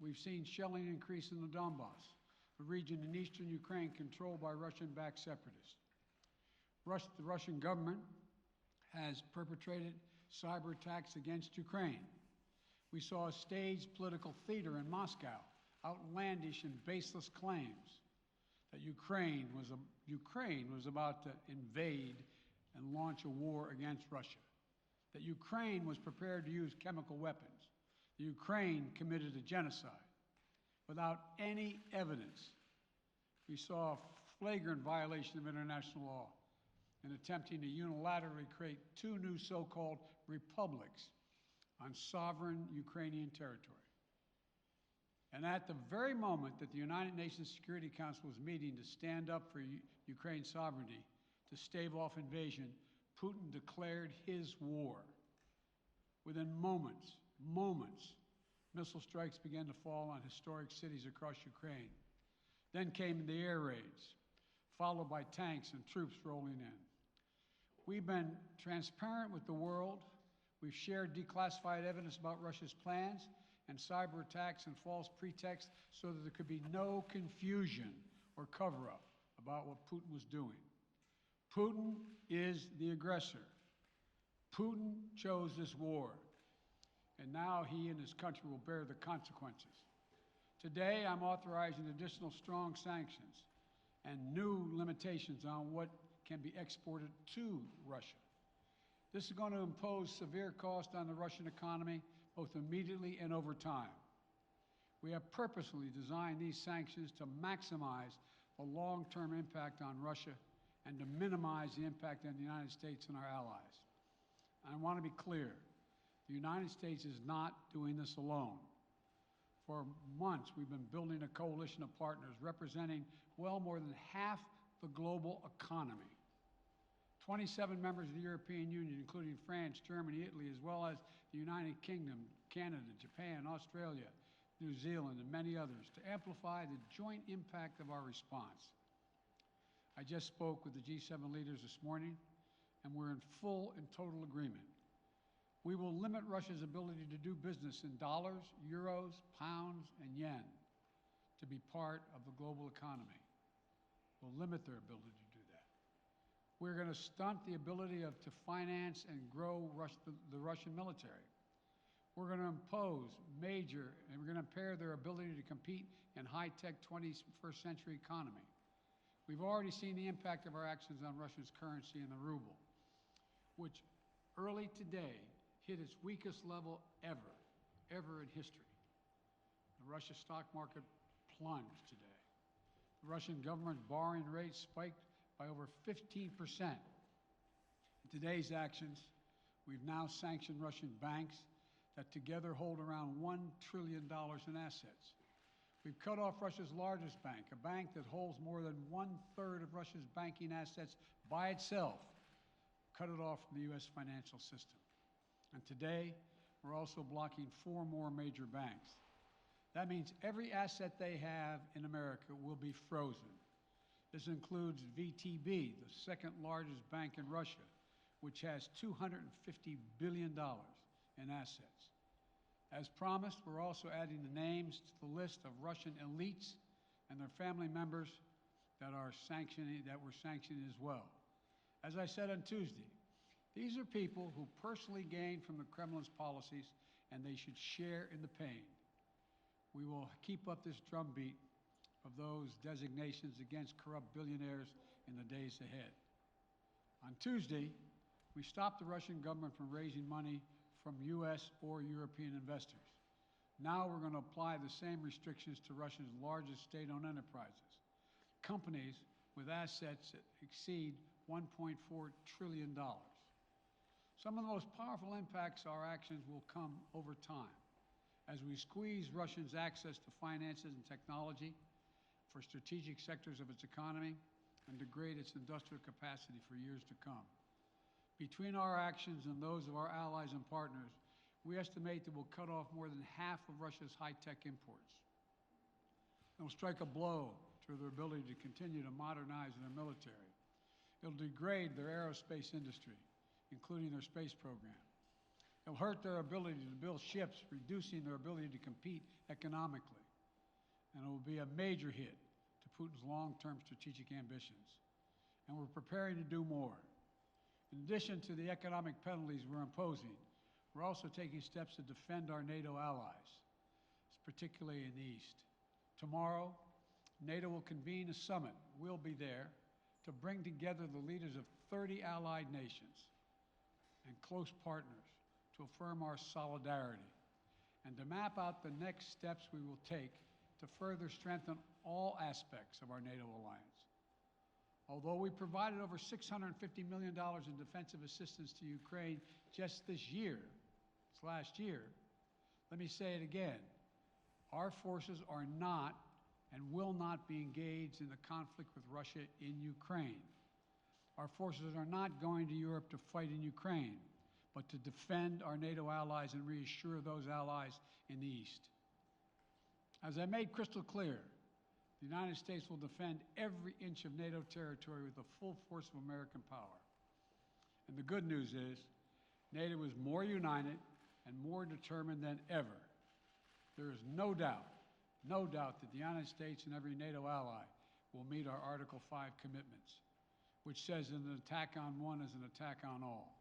We've seen shelling increase in the Donbass, a region in eastern Ukraine controlled by Russian-backed separatists. The Russian government has perpetrated cyber attacks against Ukraine. We saw a staged political theater in Moscow, outlandish and baseless claims that Ukraine was about to invade and launch a war against Russia, that Ukraine was prepared to use chemical weapons, that Ukraine committed a genocide. Without any evidence, we saw a flagrant violation of international law in attempting to unilaterally create two new so-called republics on sovereign Ukrainian territory. And at the very moment that the United Nations Security Council was meeting to stand up for Ukraine's sovereignty, to stave off invasion, Putin declared his war. Within moments, missile strikes began to fall on historic cities across Ukraine. Then came the air raids, followed by tanks and troops rolling in. We've been transparent with the world. We've shared declassified evidence about Russia's plans and cyber attacks and false pretexts so that there could be no confusion or cover-up about what Putin was doing. Putin is the aggressor. Putin chose this war, and now he and his country will bear the consequences. Today, I'm authorizing additional strong sanctions and new limitations on what can be exported to Russia. This is going to impose severe cost on the Russian economy, both immediately and over time. We have purposely designed these sanctions to maximize the long-term impact on Russia and to minimize the impact on the United States and our allies. I want to be clear, the United States is not doing this alone. For months, we've been building a coalition of partners representing well more than half the global economy. 27 members of the European Union, including France, Germany, Italy, as well as the United Kingdom, Canada, Japan, Australia, New Zealand, and many others, to amplify the joint impact of our response. I just spoke with the G7 leaders this morning, and we're in full and total agreement. We will limit Russia's ability to do business in dollars, euros, pounds, and yen to be part of the global economy. We'll limit their ability to do that. We're going to stunt the ability to finance and grow the Russian military. We're going to impose and we're going to impair their ability to compete in high-tech 21st century economy. We've already seen the impact of our actions on Russia's currency and the ruble, which early today hit its weakest level ever in history. The Russian stock market plunged today. The Russian government borrowing rate spiked by over 15%. In today's actions, we've now sanctioned Russian banks that together hold around $1 trillion in assets. We've cut off Russia's largest bank, a bank that holds more than 1/3 of Russia's banking assets by itself, cut it off from the U.S. financial system. And today, we're also blocking 4 more major banks. That means every asset they have in America will be frozen. This includes VTB, the second largest bank in Russia, which has $250 billion in assets. As promised, we're also adding the names to the list of Russian elites and their family members that we're sanctioning as well. As I said on Tuesday, these are people who personally gain from the Kremlin's policies, and they should share in the pain. We will keep up this drumbeat of those designations against corrupt billionaires in the days ahead. On Tuesday, we stopped the Russian government from raising money from U.S. or European investors. Now we're going to apply the same restrictions to Russia's largest state-owned enterprises, companies with assets that exceed $1.4 trillion. Some of the most powerful impacts of our actions will come over time as we squeeze Russia's access to finances and technology for strategic sectors of its economy and degrade its industrial capacity for years to come. Between our actions and those of our allies and partners, we estimate that we'll cut off more than half of Russia's high-tech imports. It'll strike a blow to their ability to continue to modernize their military. It'll degrade their aerospace industry, including their space program. It'll hurt their ability to build ships, reducing their ability to compete economically. And it will be a major hit to Putin's long-term strategic ambitions. And we're preparing to do more. In addition to the economic penalties we're imposing, we're also taking steps to defend our NATO allies, particularly in the East. Tomorrow, NATO will convene a summit. We'll be there to bring together the leaders of 30 allied nations and close partners to affirm our solidarity and to map out the next steps we will take to further strengthen all aspects of our NATO alliance. Although we provided over $650 million in defensive assistance to Ukraine just this last year, let me say it again. Our forces are not and will not be engaged in the conflict with Russia in Ukraine. Our forces are not going to Europe to fight in Ukraine, but to defend our NATO allies and reassure those allies in the East. As I made crystal clear, the United States will defend every inch of NATO territory with the full force of American power. And the good news is, NATO is more united and more determined than ever. There is no doubt that the United States and every NATO ally will meet our Article 5 commitments, which says that an attack on one is an attack on all.